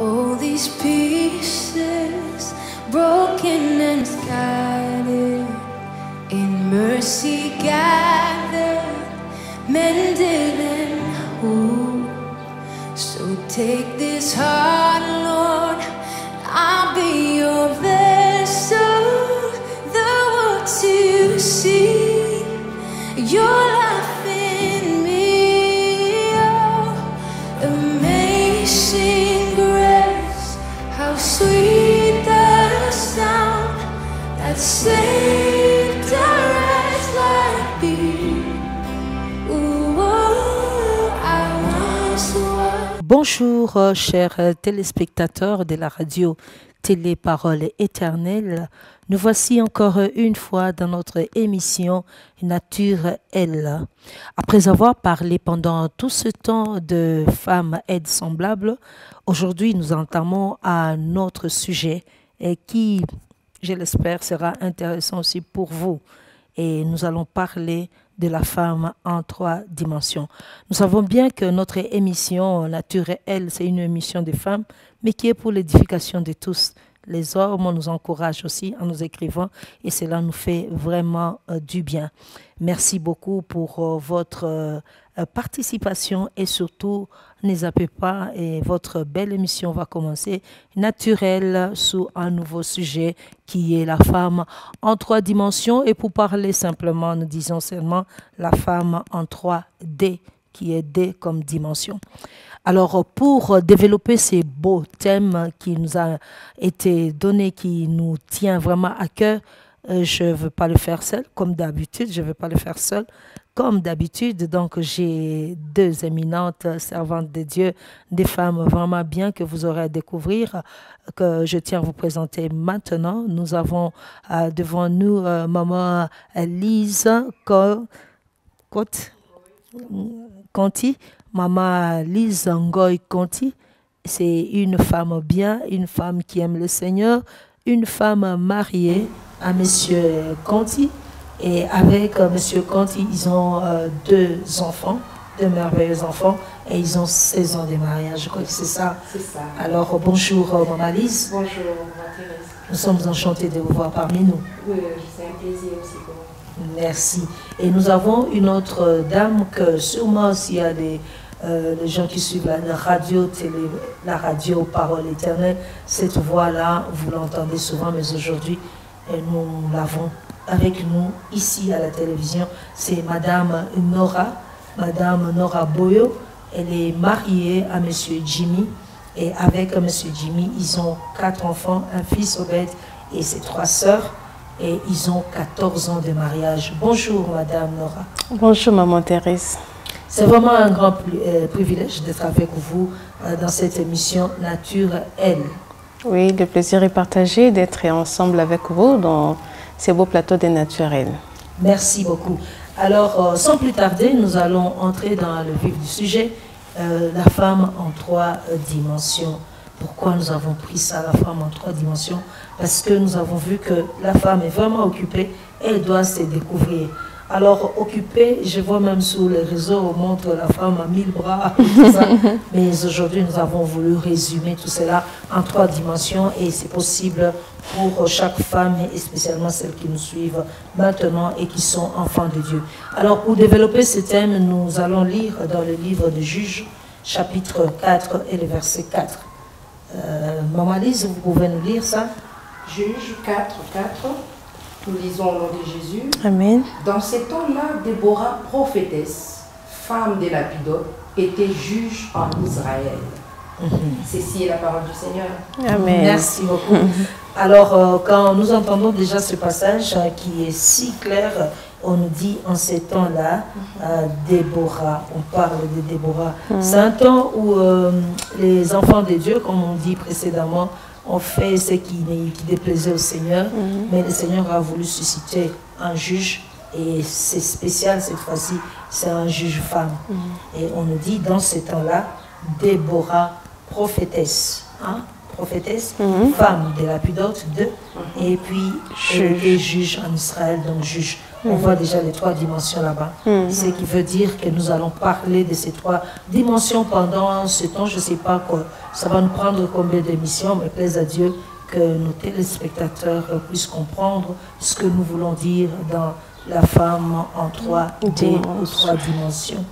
All these pieces, broken and scattered, in mercy gathered, mended and whole. So take this heart, Lord, I'll be your vessel, the world to see your life in me. Oh, amazing grace, how sweet the sound that saved a wretch like me. Ooh, oh, I once was. Bonjour, chers téléspectateurs de la radio Télé Parole Éternelle. Nous voici encore une fois dans notre émission Nature Elle. Après avoir parlé pendant tout ce temps de femmes aides semblables, aujourd'hui nous entamons à notre sujet qui, je l'espère, sera intéressant aussi pour vous. Et nous allons parler de la femme en 3 dimensions. Nous savons bien que notre émission Nature Elle, c'est une émission des femmes, mais qui est pour l'édification de tous. Les hommes nous encouragent aussi en nous écrivant et cela nous fait vraiment du bien. Merci beaucoup pour votre participation et surtout, ne zappez pas et votre belle émission va commencer naturelle sous un nouveau sujet qui est la femme en 3 dimensions. Et pour parler simplement, nous disons seulement la femme en 3D, qui est D comme dimension. Alors, pour développer ces beaux thèmes qui nous a été donnés, qui nous tient vraiment à cœur, je ne veux pas le faire seul, comme d'habitude. Je ne veux pas le faire seul, comme d'habitude. Donc, j'ai 2 éminentes servantes de Dieu, des femmes vraiment bien que vous aurez à découvrir, que je tiens à vous présenter maintenant. Nous avons devant nous maman Lise Conti. Maman Lise Ngoy Conti, c'est une femme bien, une femme qui aime le Seigneur, une femme mariée à Monsieur Conti. Et avec Monsieur Conti, ils ont 2 enfants, 2 merveilleux enfants, et ils ont 16 ans de mariage. Je crois que c'est ça. C'est ça. Alors bonjour Maman Lise. Bonjour Maman Thérèse. Nous sommes enchantés de vous voir parmi nous. Oui, c'est un plaisir aussi pour moi. Merci. Et nous avons une autre dame que sûrement s'il y a les gens qui suivent la radio, la radio Parole Éternelle, cette voix-là, vous l'entendez souvent, mais aujourd'hui, nous l'avons avec nous ici à la télévision. C'est Madame Nora Boyo. Elle est mariée à Monsieur Jimmy. Et avec Monsieur Jimmy, ils ont 4 enfants, un fils Obed et ses 3 sœurs. Et ils ont 14 ans de mariage. Bonjour Madame Nora. Bonjour Maman Thérèse. C'est vraiment un grand privilège d'être avec vous dans cette émission Nature Elle. Oui, le plaisir est partagé d'être ensemble avec vous dans ces beaux plateaux des Nature Elle. Merci beaucoup. Alors, sans plus tarder, nous allons entrer dans le vif du sujet, la femme en 3 dimensions. Pourquoi nous avons pris ça, la femme en 3 dimensions? Parce que nous avons vu que la femme est vraiment occupée et elle doit se découvrir. Alors, occupée, je vois même sur les réseaux, on montre la femme à 1000 bras, tout ça. Mais aujourd'hui, nous avons voulu résumer tout cela en 3 dimensions et c'est possible pour chaque femme et spécialement celles qui nous suivent maintenant et qui sont enfants de Dieu. Alors, pour développer ce thème, nous allons lire dans le livre de Juges, chapitre 4 et le verset 4. Maman Lise, vous pouvez nous lire ça? Juges 4, 4. Nous lisons au nom de Jésus. Amen. Dans ces temps-là, Déborah, prophétesse, femme de Lapidote, était juge en Israël. Ceci est la parole du Seigneur. Amen. Merci beaucoup. Alors, quand nous entendons déjà ce passage qui est si clair, on nous dit en ces temps-là, Déborah, on parle de Déborah. C'est un temps où les enfants de Dieu, comme on dit précédemment, ont fait ce qui déplaisait au Seigneur, mais le Seigneur a voulu susciter un juge, et c'est spécial cette fois-ci, c'est un juge femme. Et on nous dit dans ces temps-là, Déborah, prophétesse. prophétesse, femme de Lapidote 2, et puis elle était juge en Israël, donc juge. On voit déjà les 3 dimensions là-bas. Ce qui veut dire que nous allons parler de ces 3 dimensions pendant ce temps. Je ne sais pas quoi, ça va nous prendre combien d'émissions, mais plaise à Dieu que nos téléspectateurs puissent comprendre ce que nous voulons dire dans la femme en 3D ou 3 dimensions.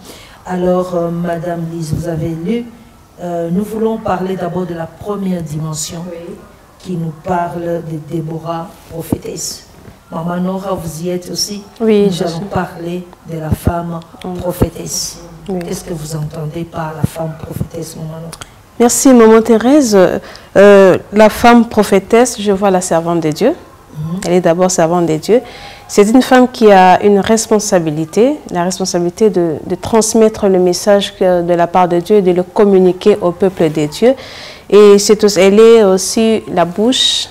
Alors, Madame Lise, vous avez lu, nous voulons parler d'abord de la première dimension qui nous parle de Déborah, prophétesse. Maman Nora, vous y êtes aussi. Oui, nous allons parler de la femme prophétesse. Qu'est-ce que vous entendez par la femme prophétesse, Maman Nora? Merci, Maman Thérèse. La femme prophétesse, je vois la servante de Dieu. Elle est d'abord servante de Dieu. C'est une femme qui a une responsabilité, la responsabilité de transmettre le message de la part de Dieu et de le communiquer au peuple de Dieu. Et elle est aussi la bouche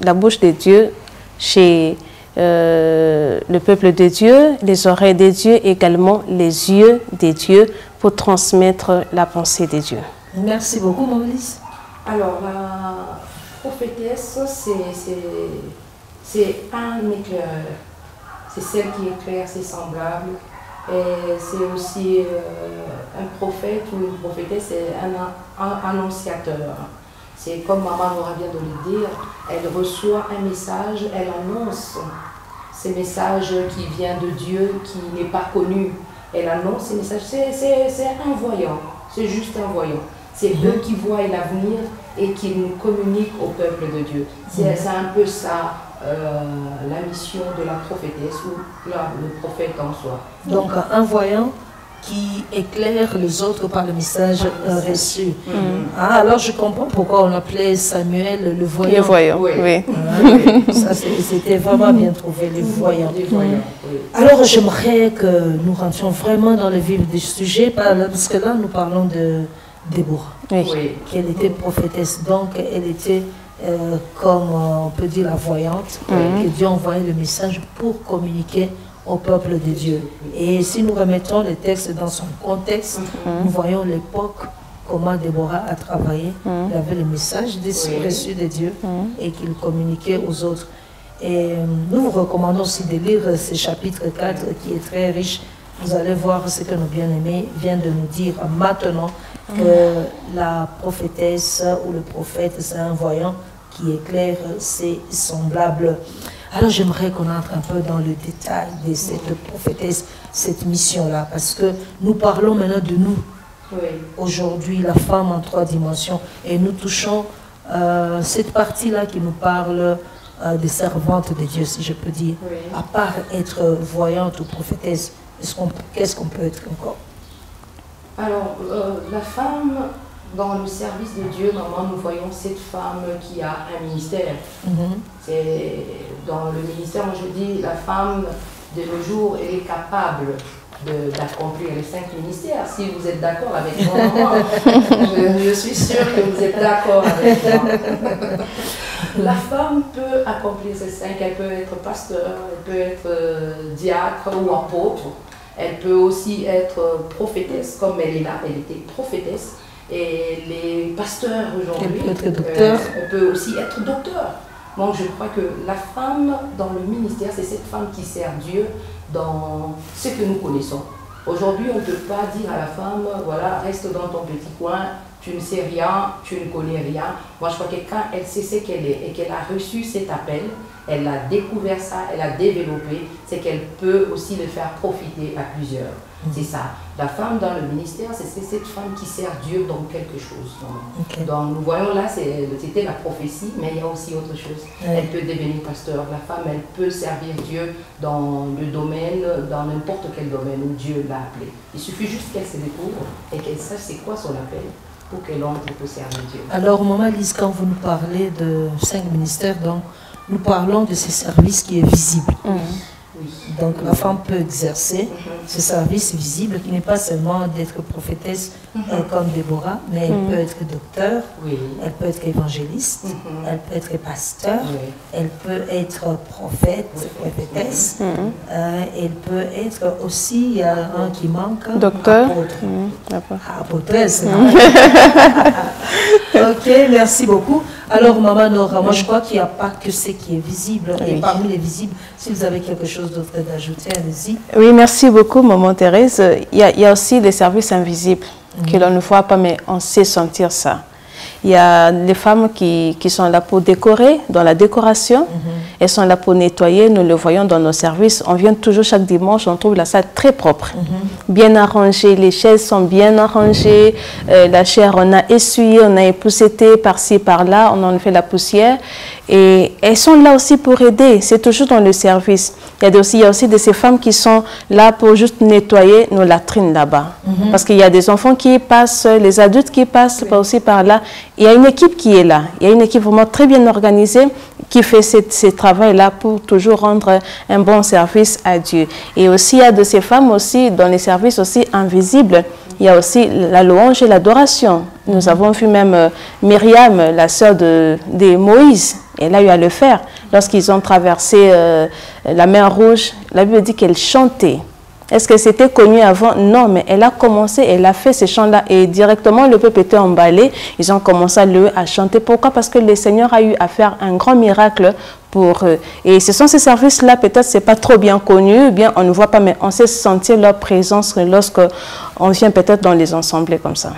de Dieu chez le peuple de Dieu, les oreilles de Dieu, également les yeux de Dieu pour transmettre la pensée de Dieu. Merci beaucoup, Maurice. Alors, la prophétesse, c'est un éclaireur. C'est celle qui éclaire ses semblables. Et c'est aussi un prophète ou une prophétesse, c'est un annonciateur. C'est comme Maman Nora vient de le dire, elle reçoit un message, elle annonce ces messages qui viennent de Dieu, qui n'est pas connu. Elle annonce ces messages, c'est un voyant, c'est juste un voyant. C'est eux qui voient l'avenir et qui nous communiquent au peuple de Dieu. C'est un peu ça, la mission de la prophétesse ou le prophète en soi. Donc un voyant qui éclaire les autres par le message reçu. Ah, alors je comprends pourquoi on appelait Samuel le voyant. Le voyant, oui. Ça, c'était vraiment bien trouvé, le voyant. Alors j'aimerais que nous rentrions vraiment dans le vif du sujet, parce que là nous parlons de Déborah, qu'elle était prophétesse, donc elle était comme on peut dire la voyante, que Dieu envoyait le message pour communiquer au peuple de Dieu. Et si nous remettons le texte dans son contexte, nous voyons l'époque, comment Déborah a travaillé. Il avait le message reçu de Dieu et qu'il communiquait aux autres. Et nous vous recommandons aussi de lire ce chapitre 4 qui est très riche. Vous allez voir ce que nos bien-aimés viennent de nous dire maintenant, que la prophétesse ou le prophète, c'est un voyant qui éclaire ses semblables. Alors j'aimerais qu'on entre un peu dans le détail de cette prophétesse, cette mission-là, parce que nous parlons maintenant de nous. Aujourd'hui, la femme en 3 dimensions, et nous touchons cette partie-là qui nous parle des servantes de Dieu, si je peux dire. À part être voyante ou prophétesse, qu'est-ce qu'on peut être encore? Alors, la femme, dans le service de Dieu, normalement, nous voyons cette femme qui a un ministère. C'est dans le ministère, moi je dis, la femme de nos jours, elle est capable d'accomplir les 5 ministères. Si vous êtes d'accord avec moi, je suis sûre que vous êtes d'accord avec moi. La femme peut accomplir ces 5, elle peut être pasteur, elle peut être diacre ou apôtre. Elle peut aussi être prophétesse, comme elle est là, elle était prophétesse. Et les pasteurs aujourd'hui, elle peut être docteur. Elle peut aussi être docteur. Donc je crois que la femme dans le ministère, c'est cette femme qui sert Dieu dans ce que nous connaissons. Aujourd'hui, on ne peut pas dire à la femme, voilà, reste dans ton petit coin, tu ne sais rien, tu ne connais rien. Moi, je crois que quand elle sait ce qu'elle est et qu'elle a reçu cet appel, elle a découvert ça, elle a développé, c'est qu'elle peut aussi le faire profiter à plusieurs. C'est ça. La femme dans le ministère, c'est cette femme qui sert Dieu dans quelque chose. Donc nous voyons là, c'était la prophétie, mais il y a aussi autre chose. Elle peut devenir pasteur. La femme, elle peut servir Dieu dans le domaine, dans n'importe quel domaine où Dieu l'a appelée. Il suffit juste qu'elle se découvre et qu'elle sache c'est quoi son appel pour qu'elle entre pour servir Dieu. Alors, Maman Lise, quand vous nous parlez de 5 ministères, donc, nous parlons de ce service qui est visible. Donc la femme peut exercer ce service visible qui n'est pas seulement d'être prophétesse comme Déborah, mais elle peut être docteur, elle peut être évangéliste, elle peut être pasteur, elle peut être prophète, prophétesse, elle peut être aussi, il y a un qui manque, docteur, apôtre. Apôtresse. Ok, merci beaucoup. Alors, Maman Nora, moi je crois qu'il n'y a pas que ce qui est visible. Oui. Et parmi les visibles, si vous avez quelque chose d'autre d'ajouter, allez-y. Oui, merci beaucoup, Maman Thérèse. Il y a aussi les services invisibles que l'on ne voit pas, mais on sait sentir ça. Il y a les femmes qui sont là pour décorer, dans la décoration. Elles sont là pour nettoyer, nous le voyons dans nos services. On vient toujours chaque dimanche, on trouve la salle très propre, bien arrangée. Les chaises sont bien arrangées. La chair, on a essuyé, on a épousseté par-ci, par-là, on en fait la poussière. Et elles sont là aussi pour aider. C'est toujours dans le service. Il y a aussi de ces femmes qui sont là pour juste nettoyer nos latrines là-bas. Parce qu'il y a des enfants qui passent, les adultes qui passent aussi par là. Il y a une équipe qui est là. Il y a une équipe vraiment très bien organisée qui fait ce travail-là pour toujours rendre un bon service à Dieu. Et aussi, il y a de ces femmes aussi dans les services aussi invisibles. Il y a aussi la louange et l'adoration. Nous avons vu même Myriam, la sœur de Moïse. Elle a eu à le faire. Lorsqu'ils ont traversé la mer Rouge, la Bible dit qu'elle chantait. Est-ce que c'était connu avant? Non, mais elle a commencé, elle a fait ces chants-là et directement le peuple était emballé. Ils ont commencé à chanter. Pourquoi? Parce que le Seigneur a eu à faire un grand miracle pour eux. Et ce sont ces services-là, peut-être c'est pas trop bien connu, bien on ne voit pas, mais on sait sentir leur présence lorsqu'on vient peut-être dans les ensembles comme ça.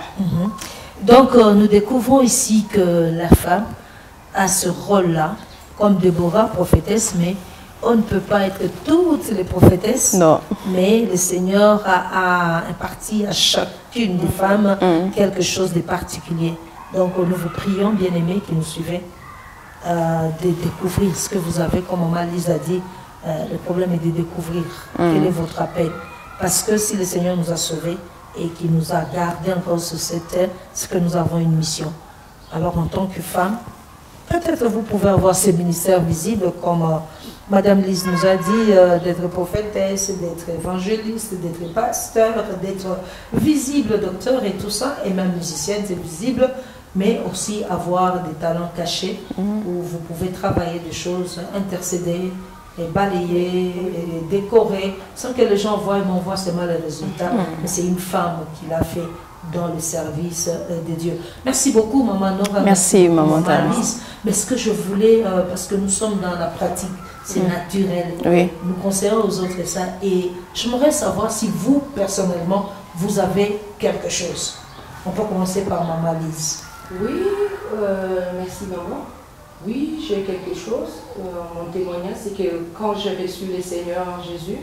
Donc, nous découvrons ici que la femme a ce rôle-là, comme Déborah, prophétesse, mais on ne peut pas être toutes les prophétesses. Non. Mais le Seigneur a imparti à chacune des femmes quelque chose de particulier. Donc, nous vous prions, bien-aimés qui nous suivez, de découvrir ce que vous avez, comme Maman Lise a dit. Le problème est de découvrir quel est votre appel. Parce que si le Seigneur nous a sauvés et qu'il nous a gardés encore sur cette terre, c'est que nous avons une mission. Alors, en tant que femme, peut-être vous pouvez avoir ces ministères visibles comme Madame Lise nous a dit, d'être prophétesse, d'être évangéliste, d'être pasteur, d'être visible, docteur et tout ça, et même musicienne, c'est visible, mais aussi avoir des talents cachés où vous pouvez travailler des choses, intercéder, et balayer, et décorer, sans que les gens voient, mais on voit seulement les résultats. Mais c'est une femme qui l'a fait dans le service de Dieu. Merci beaucoup, Maman Nora. Merci, Maman Lise. Mais ce que je voulais, parce que nous sommes dans la pratique, c'est naturel. Oui. Nous conseillons aux autres ça. Et j'aimerais savoir si vous, personnellement, vous avez quelque chose. On peut commencer par Maman Lise. Oui, merci maman. Oui, j'ai quelque chose. Mon témoignage, c'est que quand j'ai reçu le Seigneur Jésus,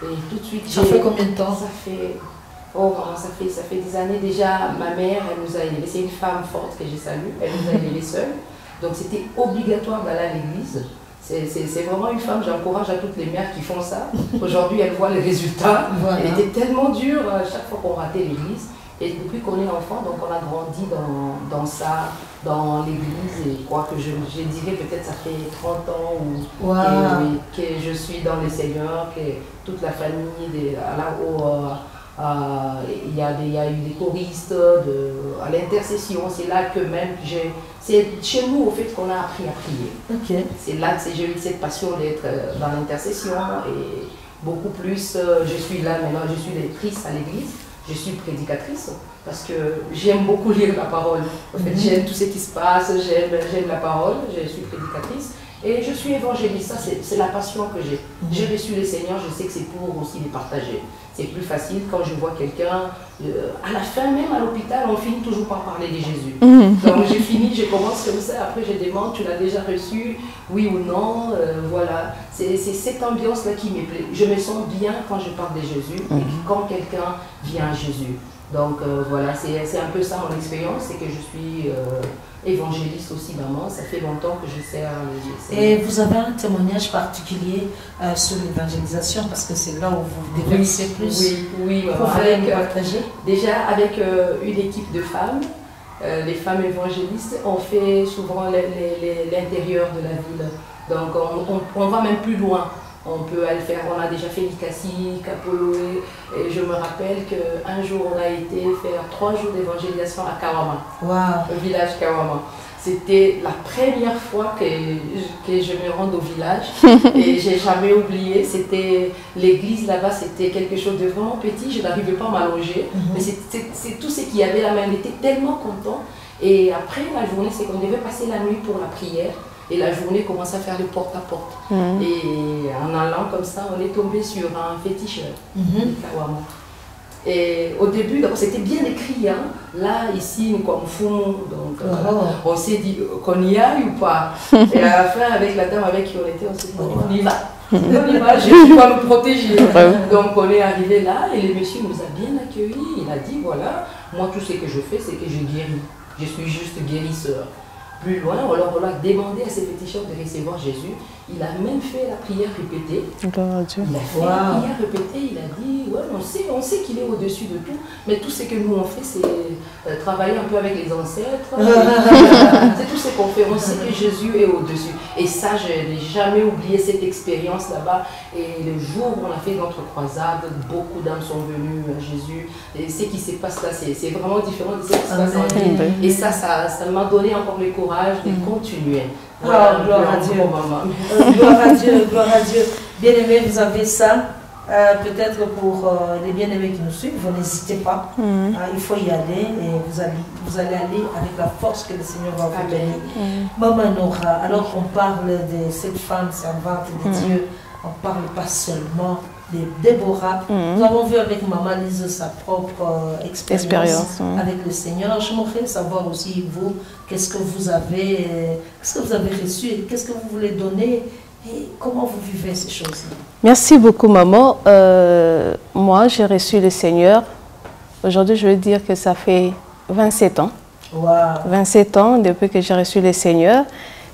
et tout de suite... Ça fait combien de temps? Ça fait des années déjà. Ma mère, elle nous a élevés. C'est une femme forte que je salue. Elle nous a élevés seuls. Donc c'était obligatoire d'aller à l'église. C'est vraiment une femme, j'encourage à toutes les mères qui font ça. Aujourd'hui, elles voient les résultats. Voilà. Elle était tellement dure chaque fois qu'on ratait l'église. Et depuis qu'on est enfant, donc on a grandi dans ça, dans l'église. Et je crois que je dirais peut-être ça fait 30 ans que je suis dans le Seigneur, que toute la famille, là-haut, il y a eu des choristes, à l'intercession. C'est là que même c'est chez nous au fait qu'on a appris à prier. Okay. C'est là que j'ai eu cette passion d'être dans l'intercession et beaucoup plus. Je suis là maintenant, je suis lectrice à l'église. Je suis prédicatrice parce que j'aime beaucoup lire la parole. En fait, j'aime tout ce qui se passe, j'aime la parole, je suis prédicatrice et je suis évangéliste. Ça, c'est la passion que j'ai. J'ai reçu le Seigneur, je sais que c'est pour aussi les partager. C'est plus facile quand je vois quelqu'un, à la fin, même à l'hôpital, on finit toujours par parler de Jésus. Donc j'ai fini, je commence comme ça, après je demande, tu l'as déjà reçu, oui ou non, voilà. C'est cette ambiance-là qui me plaît. Je me sens bien quand je parle de Jésus et quand quelqu'un vient à Jésus. Donc voilà, c'est un peu ça mon expérience, c'est que je suis évangéliste aussi, maman. Ça fait longtemps que je sers les... Et vous avez un témoignage particulier sur l'évangélisation parce que c'est là où vous déversez plus. Oui, vous pouvez nous partager. Déjà avec une équipe de femmes, les femmes évangélistes, on fait souvent l'intérieur de la ville. Donc on va même plus loin. On peut aller faire, on a déjà fait Likasi, Kapoloé, et je me rappelle qu'un jour on a été faire 3 jours d'évangélisation à Kawama, au village Kawama. C'était la première fois que je me rende au village et j'ai jamais oublié. C'était l'église là-bas, c'était quelque chose de vraiment petit, je n'arrivais pas à m'allonger, mais c'est tout ce qu'il y avait là-bas. On était tellement contents Et après la journée, c'est qu'on devait passer la nuit pour la prière. Et la journée commence à faire le porte-à-porte. Et en allant comme ça, on est tombé sur un féticheur, Kawama. Et au début, c'était bien écrit, hein. Là, ici, nous comme fous, donc on s'est dit qu'on y aille ou pas. Et à la fin, avec la dame avec qui on était, on s'est dit, on y va. On y va, Jésus va nous protéger. Donc on est arrivé là et le monsieur nous a bien accueillis. Il a dit, voilà, moi tout ce que je fais, c'est que je guéris. Je suis juste guérisseur. Plus loin, on leur a demandé à ces féticheurs de recevoir Jésus. Il a même fait la prière répétée. Gloire à Dieu. Il a fait la prière répétée, il a dit, ouais, on sait qu'il est au-dessus de tout, mais tout ce que nous on fait, c'est travailler un peu avec les ancêtres. C'est tout ce qu'on fait, on sait que Jésus est au-dessus. Et ça, je n'ai jamais oublié cette expérience là-bas. Et le jour où on a fait notre croisade, beaucoup d'âmes sont venues à Jésus. Et ce qui se passe là, c'est vraiment différent de ce qui se passe en vie. Et ça m'a donné encore le courage de continuer. Voilà, gloire à Dieu. Gloire à Dieu, gloire à Dieu. Bien-aimés, vous avez ça. Peut-être pour les bien-aimés qui nous suivent, vous n'hésitez pas. Il faut y aller et vous allez aller avec la force que le Seigneur va vous donner. Maman Nora, alors qu'on parle de cette femme servante de Dieu, on ne parle pas seulement de Déborah. Nous avons vu avec Maman Lise sa propre expérience avec le Seigneur. Je voudrais savoir aussi, vous, qu'est-ce que vous avez reçu, qu'est-ce que vous voulez donner et comment vous vivez ces choses-là. Merci beaucoup, maman. Moi, j'ai reçu le Seigneur. Aujourd'hui, je veux dire que ça fait 27 ans. Wow. 27 ans depuis que j'ai reçu le Seigneur.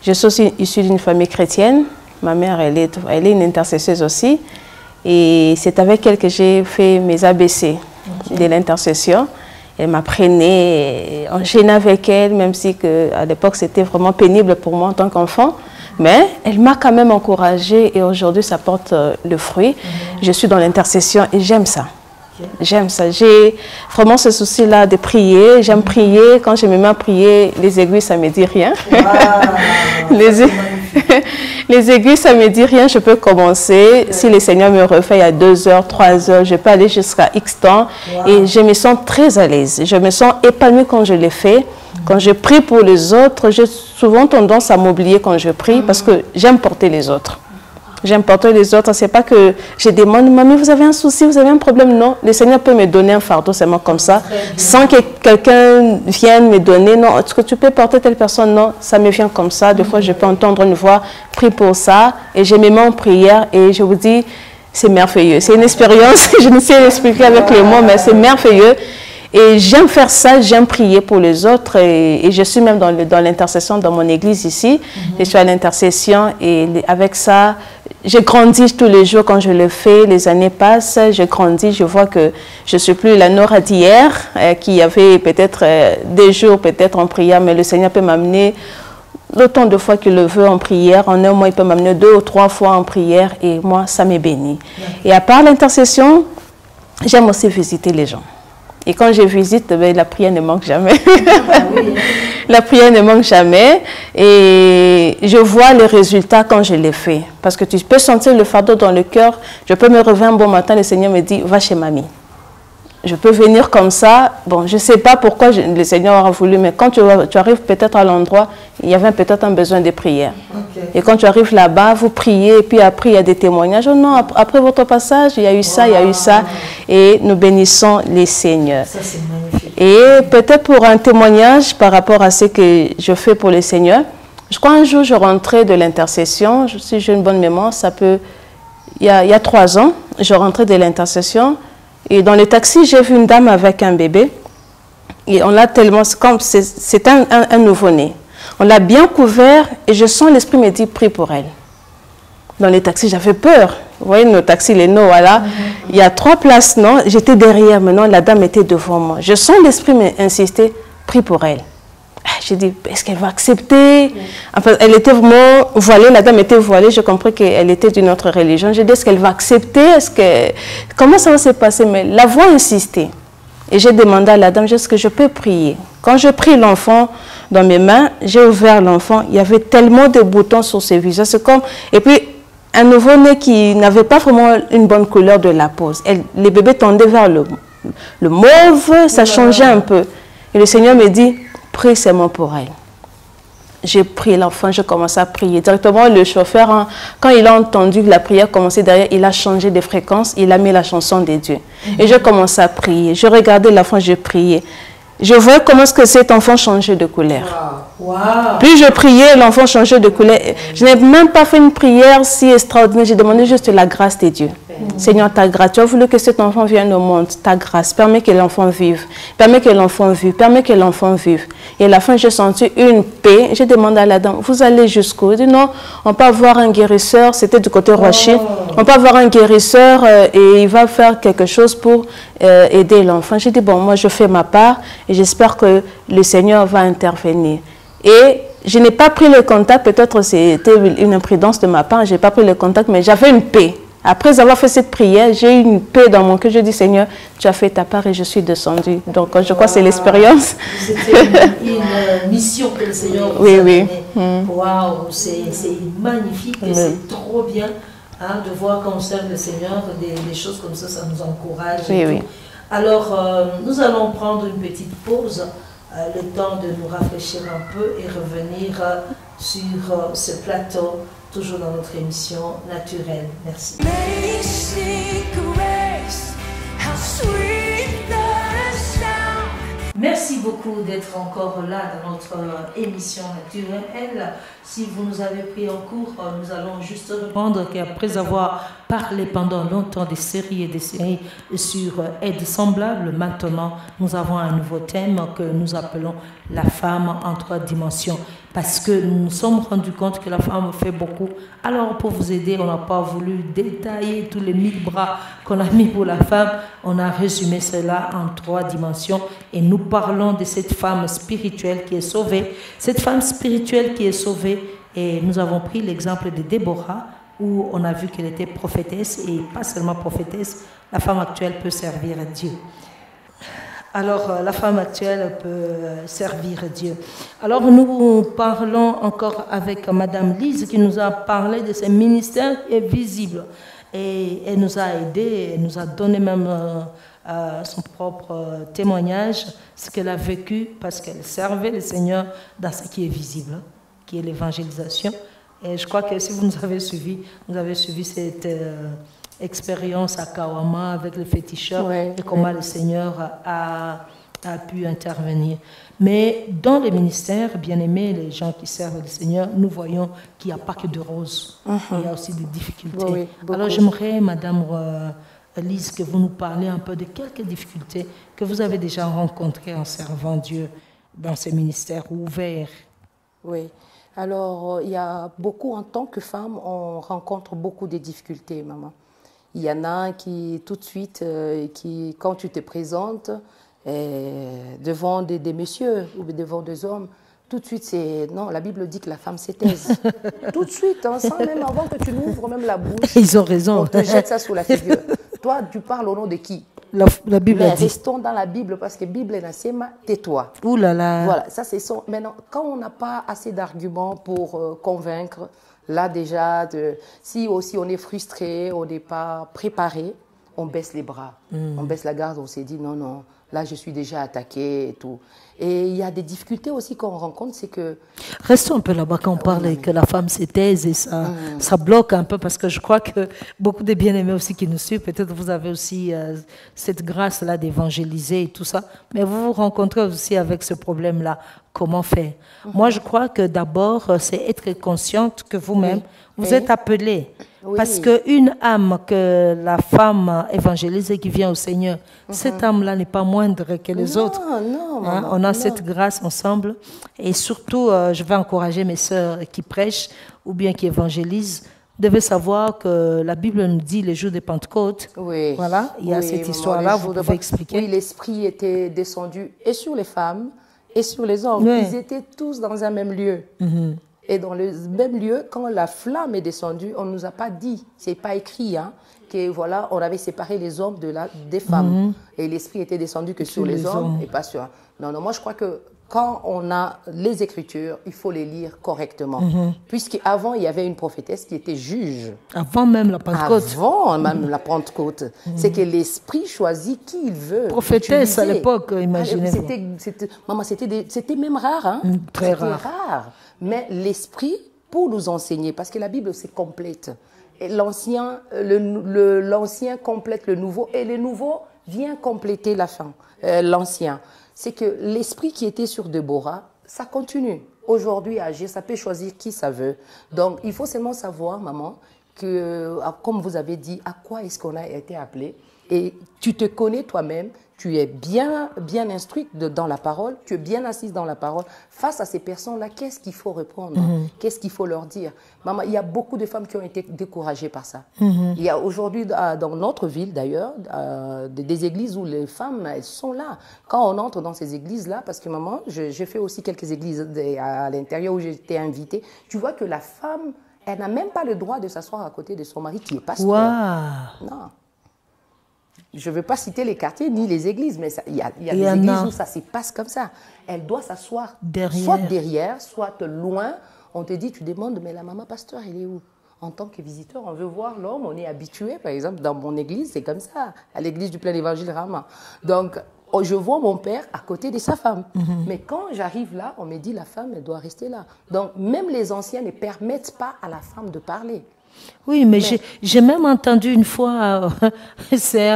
Je suis aussi issue d'une famille chrétienne. Ma mère, elle est une intercesseuse aussi. Et c'est avec elle que j'ai fait mes ABC de l'intercession. Elle m'apprenait, enchaînait avec elle, même si à l'époque c'était vraiment pénible pour moi en tant qu'enfant. Mais elle m'a quand même encouragée et aujourd'hui ça porte le fruit. Je suis dans l'intercession et j'aime ça. J'aime ça. J'ai vraiment ce souci-là de prier. J'aime prier. Quand je me mets à prier, les aiguilles, ça ne me dit rien. Les aiguilles, ça ne me dit rien. Je peux commencer. Si le Seigneur me refait à 2 heures, 3 heures, je peux aller jusqu'à X temps. Et je me sens très à l'aise. Je me sens épanouie quand je le fais. Quand je prie pour les autres, j'ai souvent tendance à m'oublier quand je prie parce que j'aime porter les autres. J'aime porter les autres. Ce n'est pas que je demande, maman, vous avez un souci, vous avez un problème. Non, le Seigneur peut me donner un fardeau seulement comme ça, sans que quelqu'un vienne me donner. Non, est-ce que tu peux porter telle personne? Non, ça me vient comme ça. Des fois, je peux entendre une voix, prie pour ça. Et je me mets en prière et je vous dis, c'est merveilleux. C'est une expérience, je ne sais l'expliquer avec les mots, mais c'est merveilleux. Et j'aime faire ça, j'aime prier pour les autres et je suis même dans l'intercession dans mon église ici. Je suis à l'intercession et avec ça, je grandis tous les jours quand je le fais. Les années passent, je grandis, je vois que je ne suis plus la Nora d'hier qui avait peut-être des jours peut-être en prière, mais le Seigneur peut m'amener autant de fois qu'il le veut en prière. En un mois, il peut m'amener 2 ou 3 fois en prière et moi, ça me bénit. Et à part l'intercession, j'aime aussi visiter les gens. Et quand je visite, la prière ne manque jamais. La prière ne manque jamais. Et je vois les résultats quand je les fais. Parce que tu peux sentir le fardeau dans le cœur. Je peux me réveiller un bon matin, le Seigneur me dit, va chez mamie. Je peux venir comme ça. Bon, je ne sais pas pourquoi le Seigneur aura voulu, mais quand tu arrives peut-être à l'endroit, il y avait peut-être un besoin de prière. Et quand tu arrives là-bas, vous priez, et puis après, il y a des témoignages. Oh non, après votre passage, il y a eu ça, il y a eu ça. Et nous bénissons les Seigneurs. Ça, c'est magnifique. Et peut-être pour un témoignage par rapport à ce que je fais pour le Seigneur, je crois un jour, je rentrais de l'intercession. Si j'ai une bonne mémoire, ça peut... Il y a 3 ans, je rentrais de l'intercession. Et dans le taxi, j'ai vu une dame avec un bébé. Et on l'a tellement... C'est un nouveau-né. On l'a bien couvert et je sens l'esprit me dit, prie pour elle. Dans les taxis, j'avais peur. Vous voyez, nos taxis, les no, voilà. Il y a 3 places, non. J'étais derrière, maintenant, la dame était devant moi. Je sens l'esprit m'insister, prie pour elle. J'ai dit, est-ce qu'elle va accepter? Enfin, elle était vraiment voilée, la dame était voilée, j'ai compris qu'elle était d'une autre religion. J'ai dit, est-ce qu'elle va accepter? Comment ça va se passer? Mais la voix insistait. Et j'ai demandé à la dame, est-ce que je peux prier? Quand je pris l'enfant dans mes mains, j'ai ouvert l'enfant, il y avait tellement de boutons sur ses visages. C'est comme... Et puis, un nouveau-né qui n'avait pas vraiment une bonne couleur de la peau. Les bébés tendaient vers le mauve, ça changeait un peu. Et le Seigneur me dit, prie seulement pour elle. J'ai pris l'enfant, je commençais à prier. Directement, le chauffeur, hein, quand il a entendu que la prière commençait derrière, il a changé de fréquence, il a mis la chanson des dieux. Et je commençais à prier. Je regardais l'enfant, je priais. Je voyais comment est-ce que cet enfant changeait de couleur. Wow. Puis je priais, l'enfant changeait de couleur. Je n'ai même pas fait une prière si extraordinaire. J'ai demandé juste la grâce de Dieu. Seigneur, ta grâce, tu as voulu que cet enfant vienne au monde. Ta grâce, permet que l'enfant vive. Permet que l'enfant vive. Permet que l'enfant vive. Et à la fin, j'ai senti une paix. J'ai demandé à la dame, vous allez jusqu'où? Elle dit non, on peut avoir un guérisseur. C'était du côté Rocher. On peut avoir un guérisseur et il va faire quelque chose pour aider l'enfant. J'ai dit, bon, moi, je fais ma part et j'espère que le Seigneur va intervenir. Et je n'ai pas pris le contact, peut-être c'était une imprudence de ma part, je n'ai pas pris le contact, mais j'avais une paix. Après avoir fait cette prière, j'ai eu une paix dans mon cœur. Je dis, Seigneur, tu as fait ta part et je suis descendue. Donc, je crois que c'est l'expérience. C'était une mission que le Seigneur vous a donnée. Waouh, c'est magnifique et c'est trop bien hein, de voir quand on sert le Seigneur, des choses comme ça nous encourage. Oui. Alors, nous allons prendre une petite pause, le temps de nous rafraîchir un peu et revenir sur ce plateau, toujours dans notre émission naturelle. Merci. Merci beaucoup d'être encore là dans notre émission naturelle. Si vous nous avez pris en cours, nous allons juste répondre qu'après avoir parlé pendant longtemps des séries et des séries sur Aide semblable, maintenant nous avons un nouveau thème que nous appelons la femme en 3 dimensions. Parce que nous nous sommes rendus compte que la femme fait beaucoup. Alors pour vous aider, on n'a pas voulu détailler tous les 1000 bras qu'on a mis pour la femme. On a résumé cela en 3 dimensions et nous parlons de cette femme spirituelle qui est sauvée. Cette femme spirituelle qui est sauvée, et nous avons pris l'exemple de Déborah où on a vu qu'elle était prophétesse et pas seulement prophétesse, la femme actuelle peut servir Dieu. Alors, la femme actuelle peut servir Dieu. Alors, nous parlons encore avec Madame Lise qui nous a parlé de ce ministère qui est visible. Et elle nous a aidés, elle nous a donné même son propre témoignage, ce qu'elle a vécu parce qu'elle servait le Seigneur dans ce qui est visible, qui est l'évangélisation. Et je crois que si vous nous avez suivi cette expérience à Kawama avec le féticheur et comment le Seigneur a pu intervenir. Mais dans les ministères, bien aimés, les gens qui servent le Seigneur, nous voyons qu'il n'y a pas que de roses. Il y a aussi des difficultés. Alors j'aimerais, Madame Lise, que vous nous parliez un peu de quelques difficultés que vous avez déjà rencontrées en servant Dieu dans ces ministères ouverts. Oui. Alors, il y a beaucoup, en tant que femme, on rencontre beaucoup de difficultés, maman. Il y en a qui, tout de suite, quand tu te présentes devant des messieurs ou devant des hommes, tout de suite, c'est... Non, la Bible dit que la femme se taise. Tout de suite, hein, sans même avant que tu n'ouvres même la bouche. Ils ont raison. On te jette ça sous la figure. Toi, tu parles au nom de qui? La Bible a dit. Restons dans la Bible parce que Bible est nasema, tais-toi. Ouh là là. Voilà, ça c'est son. Maintenant, quand on n'a pas assez d'arguments pour convaincre, là déjà, si aussi on est frustré, on n'est pas préparé, on baisse les bras, on baisse la garde, on s'est dit non, non, là je suis déjà attaqué et tout. Et il y a des difficultés aussi qu'on rencontre, c'est que... Restons un peu là-bas quand on parle et que la femme se taise et ça bloque un peu parce que je crois que beaucoup de bien-aimés aussi qui nous suivent, peut-être vous avez aussi cette grâce-là d'évangéliser et tout ça, mais vous vous rencontrez aussi avec ce problème-là. Comment faire? Moi, je crois que d'abord, c'est être consciente que vous-même, vous êtes appelée. Parce qu'une âme que la femme évangélise et qui vient au Seigneur, cette âme-là n'est pas moindre que les autres. Non, hein? On a cette grâce ensemble. Et surtout, je vais encourager mes sœurs qui prêchent ou bien qui évangélisent. Vous devez savoir que la Bible nous dit les jours de Pentecôte. Voilà, il y a cette histoire-là, vous pouvez expliquer. Oui, l'Esprit était descendu et sur les femmes et sur les hommes. Ils étaient tous dans un même lieu. Et dans le même lieu, quand la flamme est descendue, on ne nous a pas dit, c'est pas écrit, hein, que voilà, on avait séparé les hommes des femmes. Et l'Esprit était descendu que sur les hommes et pas sur... Non, non, moi je crois que quand on a les Écritures, il faut les lire correctement. Puisqu'avant, il y avait une prophétesse qui était juge. Avant même la Pentecôte. Avant même la Pentecôte. C'est que l'Esprit choisit qui il veut. Prophétesse à utiliser. l'époque, imaginez-vous. Maman, c'était même rare. Hein? Très C'était rare. Mais l'Esprit, pour nous enseigner, parce que la Bible, c'est complète. L'ancien complète le nouveau, et le nouveau vient compléter l'ancien. C'est que l'esprit qui était sur Déborah, ça continue aujourd'hui à agir, ça peut choisir qui ça veut. Donc, il faut seulement savoir, maman, que, comme vous avez dit, à quoi est-ce qu'on a été appelé. Et tu te connais toi-même, tu es bien instruite dans la parole, tu es bien assise dans la parole. Face à ces personnes-là, qu'est-ce qu'il faut répondre? Qu'est-ce qu'il faut leur dire? Maman, il y a beaucoup de femmes qui ont été découragées par ça. Il y a aujourd'hui, dans notre ville d'ailleurs, des églises où les femmes, elles sont là. Quand on entre dans ces églises-là, parce que maman, j'ai fait aussi quelques églises à l'intérieur où j'étais invitée, tu vois que la femme, elle n'a même pas le droit de s'asseoir à côté de son mari qui est pasteur. Wow. Non. Je ne veux pas citer les quartiers ni les églises, mais il y a des églises où ça se passe comme ça. Elle doit s'asseoir soit derrière, soit loin. On te dit, tu demandes, mais la maman pasteur, elle est où? En tant que visiteur, on veut voir l'homme, on est habitué. Par exemple, dans mon église, c'est comme ça, à l'église du Plein Évangile Rama. Donc, je vois mon père à côté de sa femme. Mais quand j'arrive là, on me dit, la femme, elle doit rester là. Donc, même les anciens ne permettent pas à la femme de parler. Oui, mais j'ai même entendu une fois, c'est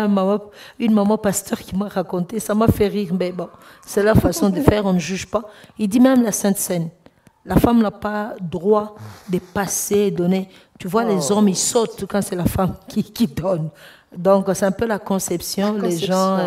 une maman pasteur qui m'a raconté, ça m'a fait rire, mais bon, c'est la façon de faire, on ne juge pas. Il dit même la Sainte Seine, la femme n'a pas droit de passer, donner. Tu vois, les hommes, ils sautent quand c'est la femme qui donne. Donc, c'est un peu la conception. Les gens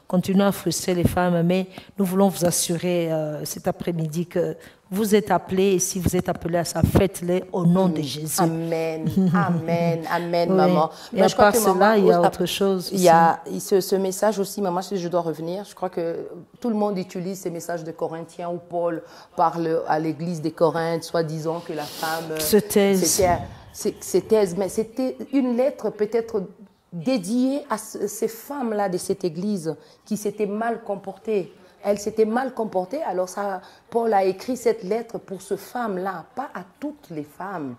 continuent à frustrer les femmes, mais nous voulons vous assurer cet après-midi que vous êtes appelés, et si vous êtes appelés à ça, faites-les au nom de Jésus. Amen, amen, amen, Oui. maman. Et à part cela, il y a autre chose aussi. Il y a ce message aussi, maman, si je dois revenir, je crois que tout le monde utilise ces messages de Corinthiens où Paul parle à l'église des Corinthes, soi-disant que la femme se taise. Mais c'était une lettre peut-être dédiée à ces femmes-là de cette église qui s'étaient mal comportées. Elle s'était mal comportée, alors Paul a écrit cette lettre pour ces femmes-là, pas à toutes les femmes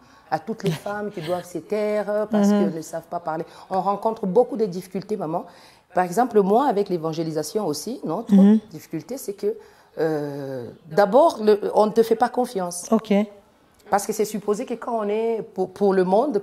qui doivent se taire parce qu'elles ne savent pas parler. On rencontre beaucoup de difficultés, maman. Par exemple, moi, avec l'évangélisation aussi, notre difficulté, c'est que d'abord, on ne te fait pas confiance. Ok. Parce que c'est supposé que quand on est pour le monde,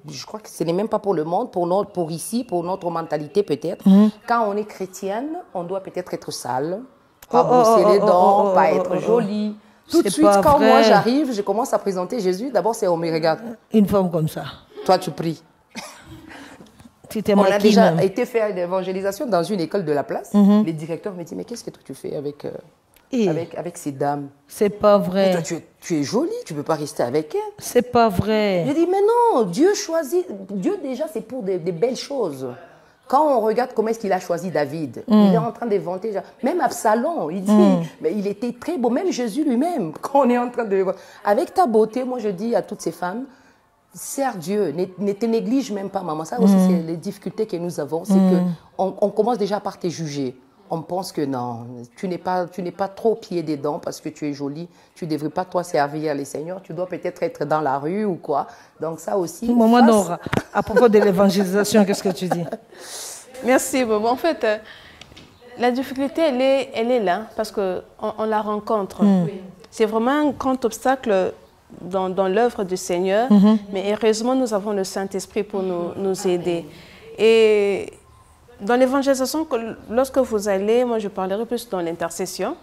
je crois que ce n'est même pas pour le monde, pour ici, pour notre mentalité peut-être, quand on est chrétienne, on doit peut-être être sale, pas brosser les dents, pas être jolie. Tout de suite, quand moi j'arrive, je commence à présenter Jésus, d'abord c'est on me regarde. Une femme comme ça. Toi tu pries. On a déjà été faire l'évangélisation dans une école de la place. Les directeurs me disent, mais qu'est-ce que toi tu fais avec ces dames? C'est pas vrai. Toi, tu es jolie, tu ne peux pas rester avec elles. C'est pas vrai. Je dis, mais non, Dieu choisit. Dieu, déjà, c'est pour des belles choses. Quand on regarde comment est-ce qu'il a choisi David, il est en train de vanter. Même Absalom, il dit, mais il était très beau. Même Jésus lui-même, quand on est en train de... Avec ta beauté, moi, je dis à toutes ces femmes, sers Dieu, ne te néglige même pas, maman. Ça aussi, c'est les difficultés que nous avons. C'est qu'on commence déjà par te juger. On pense que non, tu n'es pas trop pied dedans parce que tu es jolie. Tu ne devrais pas, toi, servir les seigneurs. Tu dois peut-être être dans la rue ou quoi. Donc ça aussi... Maman Nora, à propos de l'évangélisation, qu'est-ce que tu dis? Merci, Bobo. En fait, la difficulté, elle est là parce qu'on la rencontre. C'est vraiment un grand obstacle dans l'œuvre du Seigneur. Mais heureusement, nous avons le Saint-Esprit pour nous aider. Et... dans l'évangélisation, lorsque vous allez, moi je parlerai plus dans l'intercession,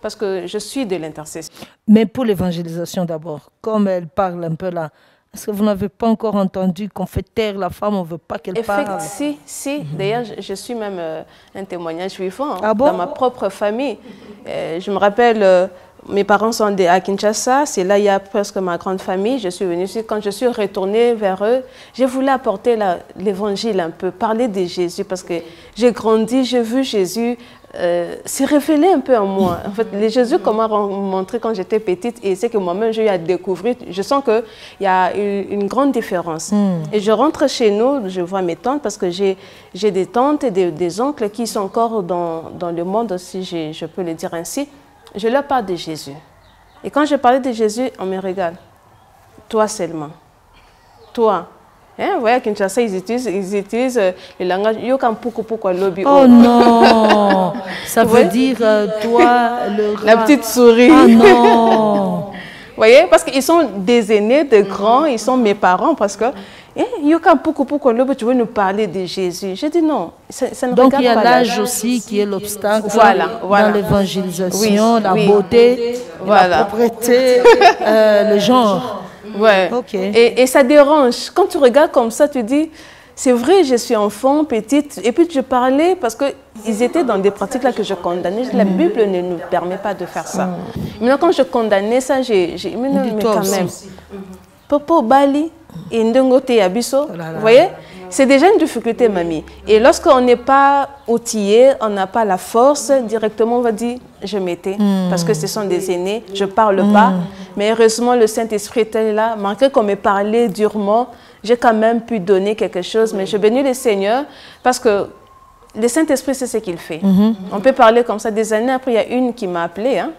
parce que je suis de l'intercession. Mais pour l'évangélisation d'abord, comme elle parle un peu là, est-ce que vous n'avez pas encore entendu qu'on fait taire la femme, on ne veut pas qu'elle parle? Si. D'ailleurs, je suis même un témoignage vivant dans ma propre famille. Je me rappelle... mes parents sont à Kinshasa, c'est là il y a presque ma grande famille. Je suis venue ici. Quand je suis retournée vers eux, j'ai voulu apporter l'évangile un peu, parler de Jésus parce que j'ai grandi, j'ai vu Jésus s'est révélé un peu en moi. En fait, le Jésus qu'on m'a montré quand j'étais petite et c'est que moi-même j'ai eu à découvrir, je sens qu'il y a une grande différence. Et je rentre chez nous, je vois mes tantes parce que j'ai des tantes et des oncles qui sont encore dans le monde, si je peux le dire ainsi. je leur parle de Jésus. Et quand je parlais de Jésus, on me regarde. Toi seulement. Toi. Hein, vous voyez à Kinshasa, ils utilisent le langage lobby. Oh non. Ça veut dire toi, le rat. La petite souris. Ah non. Vous voyez, parce qu'ils sont des aînés, des grands, ils sont mes parents, parce que tu veux nous parler de Jésus. J'ai dit non, ça ne Donc regarde il y a pas l'âge aussi qui est l'obstacle voilà. dans l'évangélisation, la oui. beauté, la propreté, le genre. Ouais. Okay. Et ça dérange. Quand tu regardes comme ça, tu dis, c'est vrai, je suis enfant, petite. Et puis je parlais parce qu'ils étaient dans des pratiques là que je condamnais. La Bible ne nous permet pas de faire ça. Maintenant, quand je condamnais ça, mais quand même. Popo Bali et Ndongote Yabiso, vous voyez, c'est déjà une difficulté, mamie. Et lorsqu'on n'est pas outillé, on n'a pas la force, directement on va dire, je m'étais, parce que ce sont des aînés, je ne parle pas. Mais heureusement, le Saint-Esprit était là, malgré qu'on me parlait durement, j'ai quand même pu donner quelque chose. Mais je bénis le Seigneur, parce que le Saint-Esprit, c'est ce qu'il fait. On peut parler comme ça. Des années après, il y a une qui m'a appelée. Hein.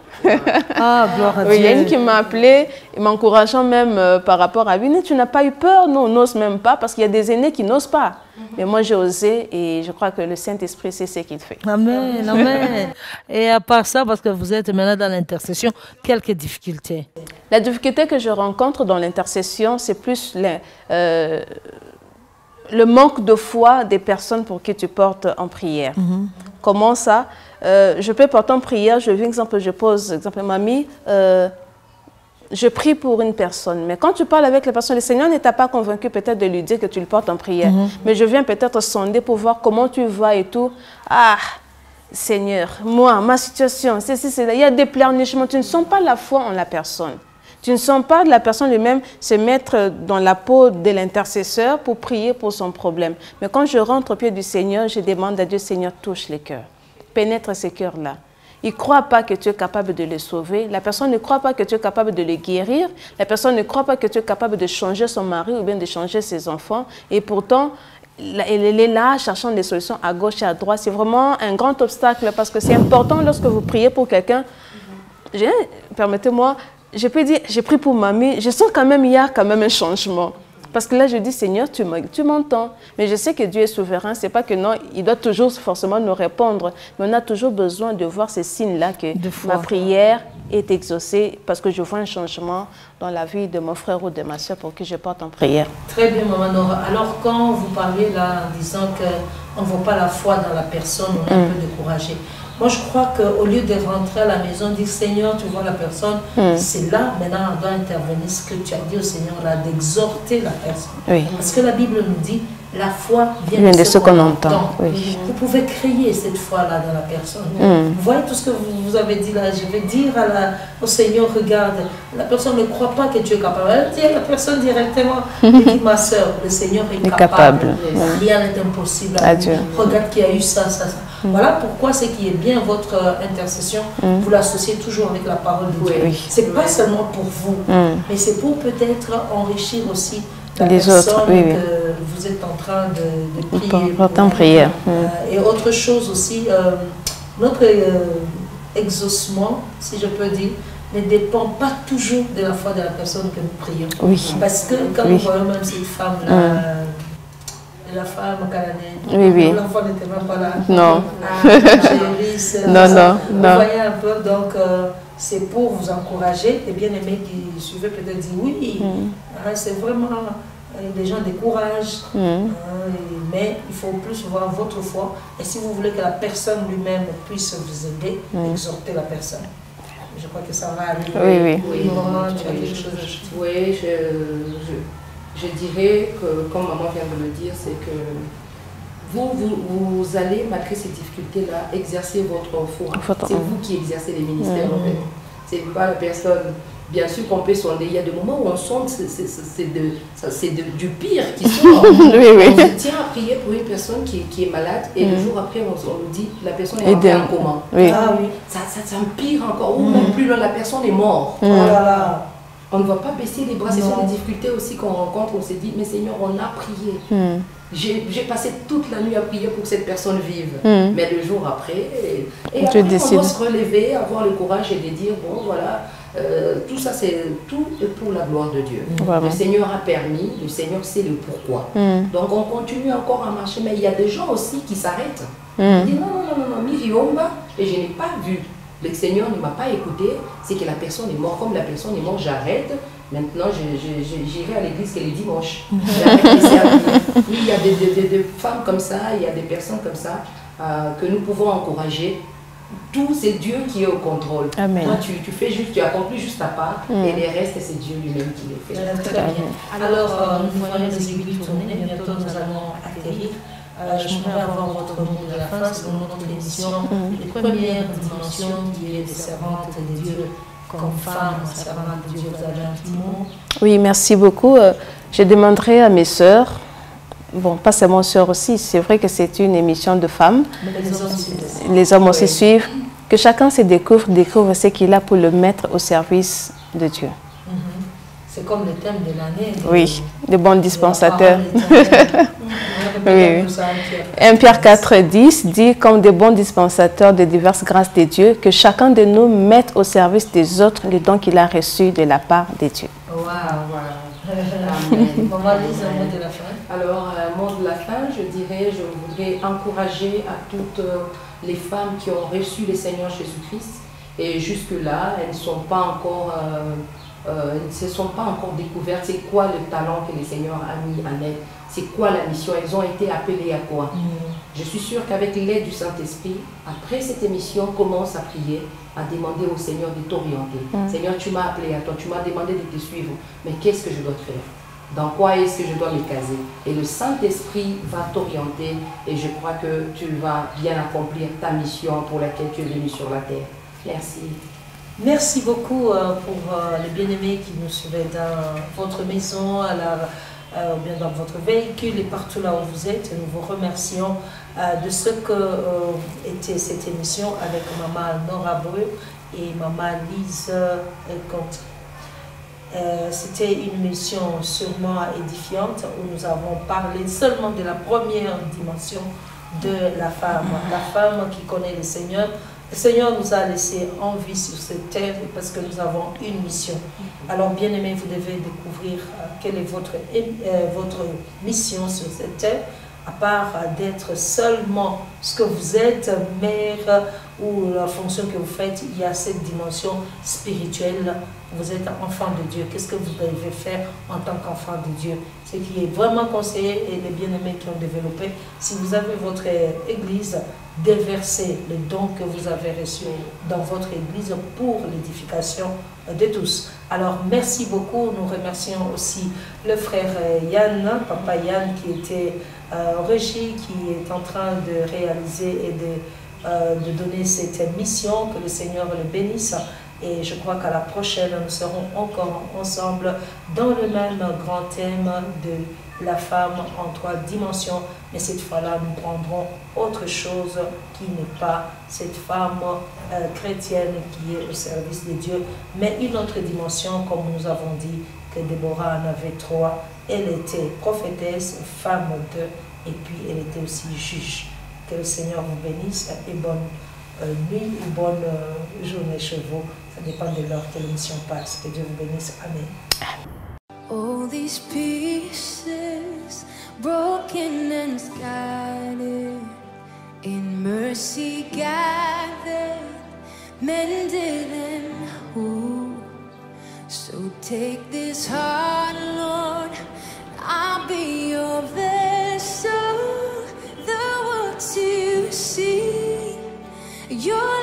Ah, gloire à Dieu. Oui, il y a une qui m'a appelée, m'encourageant même par rapport à lui. Tu n'as pas eu peur? Non, on n'ose même pas, parce qu'il y a des aînés qui n'osent pas. Mais moi, j'ai osé et je crois que le Saint-Esprit, c'est ce qu'il fait. Amen, amen. Et à part ça, parce que vous êtes maintenant dans l'intercession, quelques difficultés? La difficulté que je rencontre dans l'intercession, c'est plus le manque de foi des personnes pour qui tu portes en prière. Comment ça? Je peux porter en prière, je pose exemple, mamie, je prie pour une personne, mais quand tu parles avec la personne, le Seigneur ne t'a pas convaincu peut-être de lui dire que tu le portes en prière, mais je viens peut-être sonder pour voir comment tu vas et tout. Ah, Seigneur, moi, ma situation, il y a des pleurnichements, tu ne sens pas la foi en la personne. Tu ne sens pas de la personne lui-même se mettre dans la peau de l'intercesseur pour prier pour son problème. Mais quand je rentre au pied du Seigneur, je demande à Dieu, Seigneur, touche les cœurs. Pénètre ces cœurs-là. Ils ne croient pas que tu es capable de les sauver. La personne ne croit pas que tu es capable de les guérir. La personne ne croit pas que tu es capable de changer son mari ou bien de changer ses enfants. Et pourtant, elle est là, cherchant des solutions à gauche et à droite. C'est vraiment un grand obstacle parce que c'est important lorsque vous priez pour quelqu'un. Permettez-moi, je peux dire, j'ai prié pour mamie, je sens quand même, il y a quand même un changement. Parce que là, je dis, Seigneur, tu m'entends. Mais je sais que Dieu est souverain. Ce n'est pas que non, il doit toujours forcément nous répondre. Mais on a toujours besoin de voir ces signes-là que ma prière est exaucée parce que je vois un changement dans la vie de mon frère ou de ma soeur pour qui je porte en prière. Très bien, Maman Nora. Alors, quand vous parliez là en disant qu'on ne voit pas la foi dans la personne, on est un peu découragé. Moi, je crois qu'au lieu de rentrer à la maison, dire Seigneur, tu vois la personne, c'est là, maintenant, on doit intervenir ce que tu as dit au Seigneur, là, d'exhorter la personne. Oui. Parce que la Bible nous dit, la foi vient de ce qu'on entend. Oui. Vous pouvez créer cette foi-là dans la personne. Vous voyez tout ce que vous avez dit là, je vais dire au Seigneur, regarde, la personne ne croit pas que tu es capable. Elle dit à la personne directement, elle dit, ma soeur, le Seigneur est capable. Rien n'est impossible à Dieu. Regarde qu'il y a eu ça, ça, ça. Voilà pourquoi ce qui est bien votre intercession, vous l'associez toujours avec la parole de Dieu. Ce n'est pas seulement pour vous, mais c'est pour peut-être enrichir aussi la personne que vous êtes en train de prier. En prière. Et autre chose aussi, notre exaucement, si je peux dire, ne dépend pas toujours de la foi de la personne que nous prions. Oui. Parce que quand nous voyons même cette femme-là, la femme cananéenne, l'enfant n'était même pas là. Non. Non. Vous voyez un peu, donc c'est pour vous encourager. Les bien-aimés qui suivaient peut-être dire oui, c'est vraiment, les gens découragent, mais il faut plus voir votre foi. Et si vous voulez que la personne lui-même puisse vous aider, exhorter la personne. Je crois que ça va arriver. Oui, maman, tu as quelque chose à ajouter. Oui, je dirais que, comme maman vient de le dire, c'est que vous allez, malgré ces difficultés-là, exercer votre foi. C'est vous qui exercez les ministères, en fait. C'est pas la personne. Bien sûr qu'on peut sonder. Il y a des moments où on sonde, c'est du pire qui sort. On se tient à prier pour une personne qui est malade et le jour après, on nous dit la personne est entrée en coma. Ça empire encore. Ou même plus loin, la personne est morte. On ne va pas baisser les bras. C'est sur les difficultés aussi qu'on rencontre. On s'est dit, mais Seigneur, on a prié. J'ai passé toute la nuit à prier pour que cette personne vive. Mais le jour après, et après on doit se relever, avoir le courage et de dire, bon voilà, tout ça c'est tout pour la gloire de Dieu. Le Seigneur a permis, le Seigneur sait le pourquoi. Donc on continue encore à marcher, mais il y a des gens aussi qui s'arrêtent. Ils disent non, Miriomba, et je n'ai pas vu. Le Seigneur ne m'a pas écouté, c'est que la personne est morte. Comme la personne est morte, j'arrête. Maintenant, j'irai à l'église que les dimanches. Oui, il y a des femmes comme ça, il y a des personnes comme ça que nous pouvons encourager. Tout, c'est Dieu qui est au contrôle. Amen. Toi, tu fais juste, tu accomplis juste ta part et les restes, c'est Dieu lui-même qui les fait. Très bien. Alors, nous voyons les aiguilles tourner, bientôt nous allons atterrir. J'aimerais avoir votre mot de la fin, selon notre émission, les premières dimensions qui est des servantes de Dieu, comme femme, servante de Dieu. Vous avez un petit mot? Oui, merci beaucoup. Je demanderai à mes sœurs, bon, pas seulement sœurs aussi, c'est vrai que c'est une émission de femmes. Mais les hommes aussi suivent. Que chacun se découvre ce qu'il a pour le mettre au service de Dieu. C'est comme le thème de l'année. Oui, de bons dispensateurs. Oui. 1 Pierre 4,10 dit, comme de bons dispensateurs de diverses grâces de Dieu, que chacun de nous mette au service des autres les dons qu'il a reçus de la part de Dieu. Maman Lise, un mot de la fin. Alors, mot de la fin, je voudrais encourager à toutes les femmes qui ont reçu le Seigneur Jésus-Christ. Et jusque-là, elles ne sont pas encore... ne se sont pas encore découvertes. C'est quoi le talent que le Seigneur a mis en elles? C'est quoi la mission? Elles ont été appelées à quoi? Je suis sûre qu'avec l'aide du Saint-Esprit, après cette émission, commence à prier, à demander au Seigneur de t'orienter. Seigneur, tu m'as appelé à toi, tu m'as demandé de te suivre, mais qu'est-ce que je dois faire? Dans quoi est-ce que je dois me caser? Et le Saint-Esprit va t'orienter et je crois que tu vas bien accomplir ta mission pour laquelle tu es venu sur la terre. Merci. Merci beaucoup pour les bien-aimés qui nous suivaient dans votre maison, ou bien dans votre véhicule et partout là où vous êtes. Nous vous remercions de ce que était cette émission avec Maman Nora Breu et Maman Lise Conti. C'était une émission sûrement édifiante où nous avons parlé seulement de la première dimension de la femme qui connaît le Seigneur. Le Seigneur nous a laissé en vie sur cette terre parce que nous avons une mission. Alors, bien aimés, vous devez découvrir quelle est votre mission sur cette terre, à part d'être seulement ce que vous êtes, mère ou la fonction que vous faites. Il y a cette dimension spirituelle. Vous êtes enfant de Dieu. Qu'est-ce que vous devez faire en tant qu'enfant de Dieu? Ce qui est vraiment conseillé, et les bien-aimés qui ont développé, si vous avez votre église, déversez les dons que vous avez reçus dans votre église pour l'édification de tous. Alors, merci beaucoup. Nous remercions aussi le frère Yann, Papa Yann, qui était en régie, qui est en train de réaliser et de donner cette mission. Que le Seigneur le bénisse. Et je crois qu'à la prochaine, nous serons encore ensemble dans le même grand thème de la femme en 3 dimensions. Mais cette fois-là, nous prendrons autre chose qui n'est pas cette femme chrétienne qui est au service de Dieu, mais une autre dimension, comme nous avons dit, que Déborah en avait 3. Elle était prophétesse, femme de, et puis elle était aussi juge. Que le Seigneur vous bénisse et bonne nuit ou bonne journée chez vous. Ça dépend de l'heure que l'émission passe. Que Dieu vous bénisse. Amen. All these pieces broken and scattered, in mercy gathered, mended and whole. So take this heart, Lord, I'll be your vessel, the world to see. Your